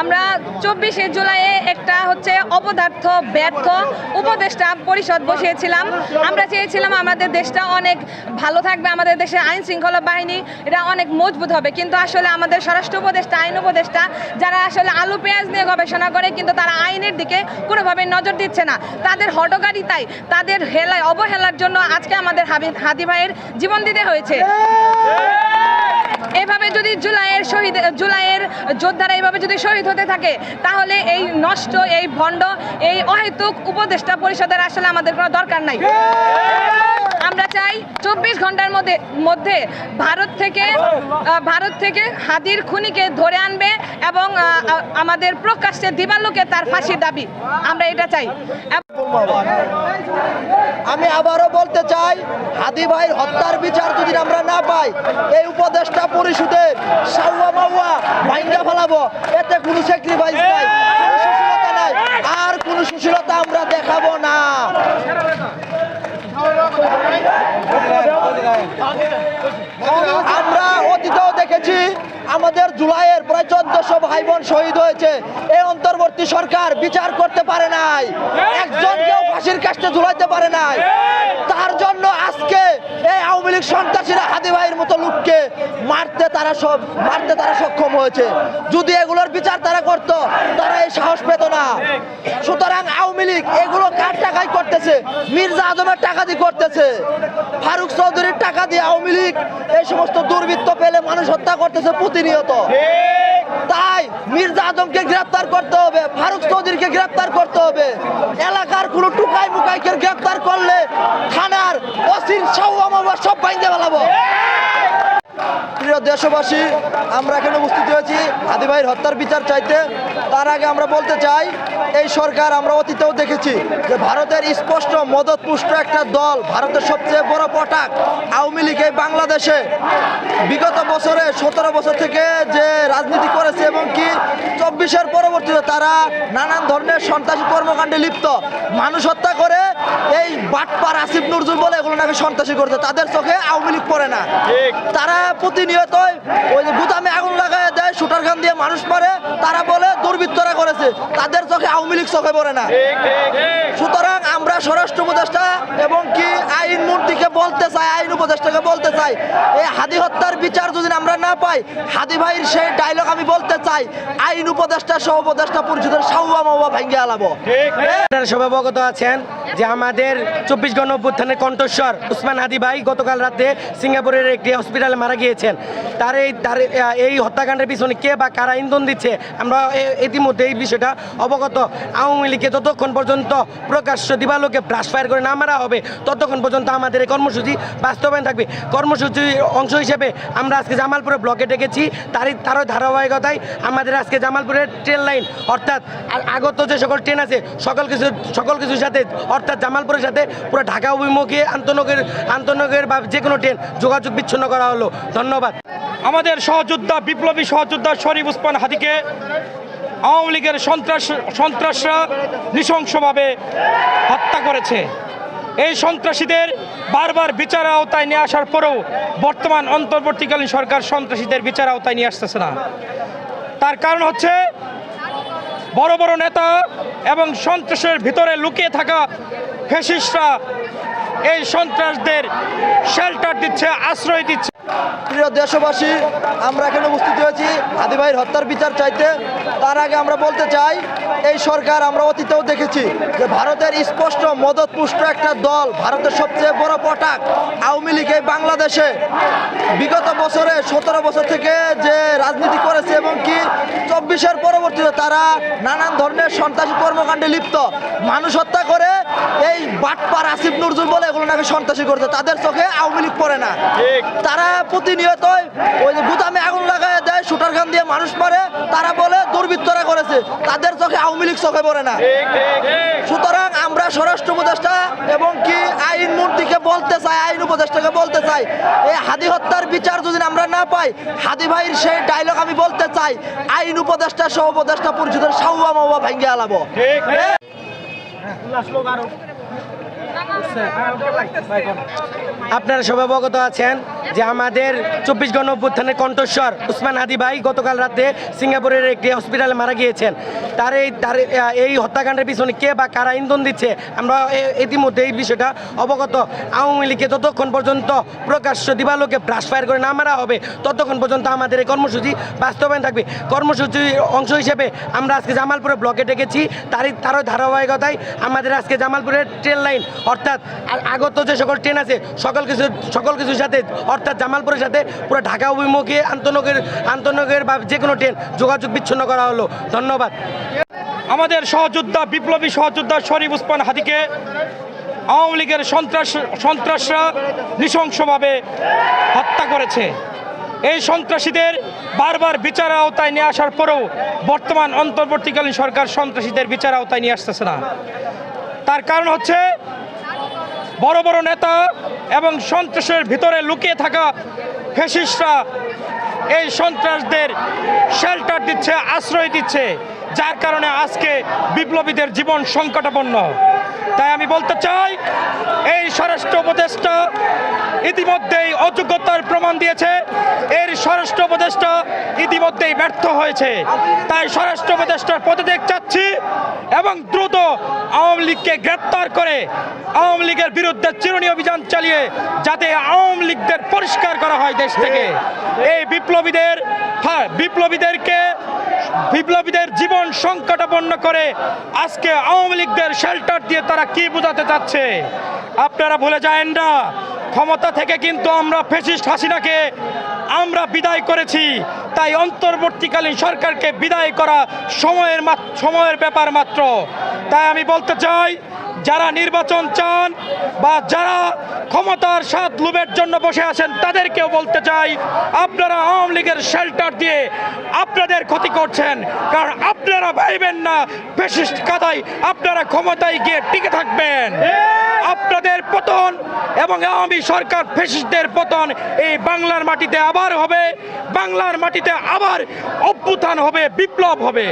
আমরা 24শে জুলাইয়ে একটা অপদার্থ ব্যর্থ উপদেষ্টা পরিষদ বসিয়েছিলাম। আমরা চেয়েছিলাম আমাদের দেশটা অনেক ভালো থাকবে, আমাদের দেশের আইন শৃঙ্খলা বাহিনী এটা অনেক মজবুত হবে, কিন্তু আসলে আমাদের স্বরাষ্ট্র উপদেষ্টা, আইন উপদেষ্টা যারা আসলে আলু পেঁয়াজ নিয়ে গবেষণা করে কিন্তু তারা আইনের দিকে কোনোভাবে নজর দিচ্ছে না। তাদের হঠকারিতায়, তাদের অবহেলার জন্য আজকে আমাদের হাদি ভাইয়ের জীবন দিতে হয়েছে। এভাবে যদি জুলাইয়ের যোদ্ধারা এইভাবে যদি শহীদ হতে থাকে তাহলে এই নষ্ট, এই ভণ্ড, এই অহেতুক উপদেষ্টা পরিষদের আসলে আমাদের কোনো দরকার নাই। আমরা চাই 24 ঘন্টার মধ্যে ভারত থেকে হাদির খুনিকে ধরে আনবে এবং আমাদের প্রকাশ্যে দিবালোকে তার ফাঁসির দাবি, আমরা এটা চাই। আমি আবারও বলতে চাই, হাদি ভাইয়ের হত্যার বিচার যদি আমরা না পাই, এই উপদেষ্টা পরিষদের সাউয়া মাউয়া ভাঙ্গা ফেলাবো। এতে কোনো স্যাক্রিফাইস নাই, কোনো সুশীলতা নাই, আর কোনো সুশীলতা আমরা দেখাবো না। আমরা অতীতেও দেখেছি আমাদের জুলাইয়ের প্রায় 1400 ভাই বোন শহীদ হয়েছে। এই অন্তর্বর্তী সরকার বিচার করতে পারে নাই, একজনকেও ফাঁসির কাস্টে ঝুলাইতে পারে নাই। তার জন্য আজকে এই আওয়ামী লীগ সন্ত্রাসীরা হাদি ভাইয়ের মতো লোককে মারতে তারা সক্ষম হয়েছে। যদি এগুলোর বিচার তারা করত, তারা এই সাহস পেত না। সুতরাং আওয়ামী লীগ এগুলো কার টাকায় করতেছে? মির্জা আজমের টাকা দিয়ে করতেছে, ফারুক চৌধুরীর টাকা দিয়ে আওয়ামী লীগ এই সমস্ত দুর্বৃত্ত পেলে মানুষ হত্যা করতেছে প্রতিনিয়ত। তাই মির্জা আজমকে গ্রেফতার করতে হবে, ফারুক চৌধুরীকে গ্রেফতার করতে হবে। এলাকার কোনো টুকাই মুকাইকে গ্রেফতার করলে থানার অসির সব ভাঙতে ফেলাবো। প্রিয় দেশবাসী, আমরা এখানে উপস্থিত হয়েছি হাদি ভাইয়ের হত্যার বিচার চাইতে। তার আগে আমরা বলতে চাই, এই সরকার আমরা অতীতেও দেখেছি যে ভারতের স্পষ্ট মদতপুষ্ট একটা দল, ভারতের সবচেয়ে বড় পটাক আওয়ামী লীগ এই বাংলাদেশে বিগত বছরে 17 বছর থেকে যে রাজনীতি করেছে এবং কি 24-এর পরবর্তীতে তারা নানান ধরনের সন্ত্রাসী কর্মকাণ্ডে লিপ্ত, মানুষ হত্যা করে এই বাটপার আসিফ নজরুল বলে এগুলো নাকি সন্ত্রাসী করছে। তাদের চোখে আওয়ামী লীগ পড়ে না, তারা প্রতিনিয়ত ওই যে গুদামে আগুন লাগায় দেয়, শুটার গান দিয়ে মানুষ মারে, তারা বলে দুর্বৃত্তরা করেছে। তাদের চোখে আওয়ামী লীগ চোখে পড়ে না। সুতরাং আমরা স্বরাষ্ট্র উপদেষ্টা এবং কি আইন মন্ত্রীকে বলতে চাই, আইন উপদেষ্টাকে বলতে চাই, এই হাদি হত্যার বিচার যদি আমরা না পাই, হাদি ভাইয়ের সেই ডায়লগ আমি বলতে চাই, আইন উপদেষ্টা সহ উপদেষ্টা পরিষদের সাউয়া মাউয়া ভেঙে আলাবো। আপনারা সবাই অবগত আছেন যে আমাদের 24 গণ অভ্যুত্থানের কণ্ঠস্বর উসমান হাদি ভাই গতকাল রাতে সিঙ্গাপুরের একটি হসপিটালে মারা গিয়েছেন। তার এই হত্যাকাণ্ডের পিছনে কে বা কারা ইন্ধন দিচ্ছে আমরা ইতিমধ্যে এই বিষয়টা অবগত। আওয়ামী লীগকে যতক্ষণ পর্যন্ত প্রকাশ্য দিবালোকে ব্রাশ ফায়ার করে না মারা হবে ততক্ষণ পর্যন্ত আমাদের এই কর্মসূচি বাস্তবায়ন থাকবে। কর্মসূচির অংশ হিসেবে আমরা আজকে জামালপুরে ব্লকে ডেকেছি। তারও ধারাবাহিকতায় আমাদের আজকে জামালপুরের ট্রেন লাইন অর্থাৎ আগত যে সকল ট্রেন আছে সকল কিছুর সাথে অর্থাৎ জামালপুরের সাথে পুরো ঢাকা অভিমুখী আন্তনগর বা যে কোনো ট্রেন যোগাযোগ বিচ্ছিন্ন করা হলো। ধন্যবাদ। আমাদের সহযোদ্ধা, বিপ্লবী সহযোদ্ধা শরীফ ওসমান হাদিকে আওয়ামী লীগের সন্ত্রাসরা নৃশংসভাবে হত্যা করেছে। এই সন্ত্রাসীদের বারবার বিচার আওতায় নিয়ে আসার পরেও বর্তমান অন্তর্বর্তীকালীন সরকার সন্ত্রাসীদের বিচার আওতায় নিয়ে আসতেছে না। তার কারণ হচ্ছে বড় বড় নেতা এবং সন্ত্রাসের ভিতরে লুকিয়ে থাকা ফ্যাসিস্টরা এই সন্ত্রাসদের শেল্টার দিচ্ছে, আশ্রয় দিচ্ছে। প্রিয় দেশবাসী, আমরা এখানে উপস্থিত হয়েছি হাদি ভাইয়ের হত্যার বিচার চাইতে। তার আগে আমরা বলতে চাই, এই সরকার আমরা অতীতেও দেখেছি যে ভারতের স্পষ্ট মদতপুষ্ট একটা দল, ভারতের সবচেয়ে বড় পটাক আওয়ামী লীগ এই বাংলাদেশে বিগত বছরে 17 বছর থেকে যে রাজনীতি করেছে এবং কি 24-এর পরবর্তীতে তারা নানান ধরনের সন্ত্রাসী কর্মকাণ্ডে লিপ্ত, মানুষ হত্যা করে এই বাটপার আসিফ নজরুল বলে এগুলো নাকি সন্ত্রাসী করছে। তাদের চোখে আওয়ামী লীগ পড়ে না, তারা প্রতিনিয়ত ওই যে গুদামে আগুন লাগায় দেয়, শুটার গান দিয়ে মানুষ মারে, তারা বলে দুর্বৃত্তরা করেছে। তাদের চোখে আওয়ামী লীগ চোখে পড়ে না। সুতরাং আমরা স্বরাষ্ট্র উপদেষ্টা এবং কি আইন মন্ত্রীকে বলতে চাই, আইন উপদেষ্টাকে বলতে চাই, এই হাদি হত্যার বিচার যদি আমরা না পাই, হাদি ভাইয়ের সেই ডায়লগ আমি বলতে চাই, আইন উপদেষ্টা সহ উপদেষ্টা পরিষদের সাউয়া মাউয়া ভেঙে আলাবো। আপনারা সবাই অবগত আছেন যে আমাদের 24 গণ অভ্যুত্থানের কণ্ঠস্বর উসমান হাদি ভাই গতকাল রাতে সিঙ্গাপুরের একটি হসপিটালে মারা গিয়েছেন। এই হত্যাকাণ্ডের পিছনে কে বা কারা ইন্ধন দিচ্ছে আমরা ইতিমধ্যে এই বিষয়টা অবগত। আওয়ামী লীগকে যতক্ষণ পর্যন্ত প্রকাশ্য দিবালোকে ব্রাশ ফায়ার করে না মারা হবে ততক্ষণ পর্যন্ত আমাদের এই কর্মসূচি বাস্তবায়ন থাকবে। কর্মসূচির অংশ হিসেবে আমরা আজকে জামালপুরে ব্লকে ডেকেছি। তারও ধারাবাহিকতায় আমাদের আজকে জামালপুরের ট্রেন লাইন অর্থাৎ আগত যে সকল ট্রেন আছে সকল কিছুর সাথে অর্থাৎ জামালপুরের সাথে পুরো ঢাকা অভিমুখে আন্তনগর বা যে কোনো ট্রেন যোগাযোগ বিচ্ছিন্ন করা হলো। ধন্যবাদ। আমাদের সহযোদ্ধা বিপ্লবী সহযোদ্ধা শরীফ ওসমান হাদিকে আওয়ামী লীগের সন্ত্রাসরা নৃশংসভাবে হত্যা করেছে। এই সন্ত্রাসীদের বারবার বিচার আওতায় নিয়ে আসার পরেও বর্তমান অন্তর্বর্তীকালীন সরকার সন্ত্রাসীদের বিচার আওতায় নিয়ে আসতেছে না। তার কারণ হচ্ছে বড় বড় নেতা এবং সন্ত্রাসের ভিতরে লুকিয়ে থাকা ফ্যাসিস্টরা এই সন্ত্রাসদের শেল্টার দিচ্ছে, আশ্রয় দিচ্ছে, যার কারণে আজকে বিপ্লবীদের জীবন সংকটাপন্ন। তাই আমি বলতে চাই এই স্বরাষ্ট্র উপদেষ্টা ইতিমধ্যেই অযোগ্যতার প্রমাণ দিয়েছে। এর স্বরাষ্ট্র উপদেষ্টা ইতিমধ্যেই ব্যর্থ হয়েছে। তাই স্বরাষ্ট্র উপদেষ্টার পদত্যাগ চাচ্ছি এবং দ্রুত আওয়ামী লীগকে গ্রেপ্তার করে আওয়ামী লীগের বিরুদ্ধে চিরুনি অভিযান চালিয়ে যাতে আওয়ামী লীগদের পরিষ্কার করা হয় দেশ থেকে। এই বিপ্লবীদের জীবন সংকটাপন্ন করে আজকে আওয়ামী লীগদের শেল্টার দিয়ে তারা কি বোঝাতে চাচ্ছে আপনারা ভুলে যায়েন না। ক্ষমতা থেকে কিন্তু আমরা ফ্যাসিস্ট হাসিনাকে আমরা বিদায় করেছি। তাই অন্তর্বর্তীকালীন সরকারকে বিদায় করা সময়ের ব্যাপার মাত্র। তাই আমি বলতে চাই যারা নির্বাচন চান বা যারা ক্ষমতার স্বাদ লোভের জন্য বসে আছেন তাদেরকেও বলতে চাই আপনারা আওয়ামী লীগের শেল্টার দিয়ে আপনাদের ক্ষতি করছেন। কারণ আপনারা ভাইবেন না ফ্যাসিস্ট কাদায় আপনারা ক্ষমতায় গিয়ে টিকে থাকবেন। আপনাদের পতন এবং আওয়ামী সরকার ফ্যাসিস্টদের পতন এই বাংলার মাটিতে আবার হবে। বাংলার মাটিতে আবার অভ্যুত্থান হবে, বিপ্লব হবে।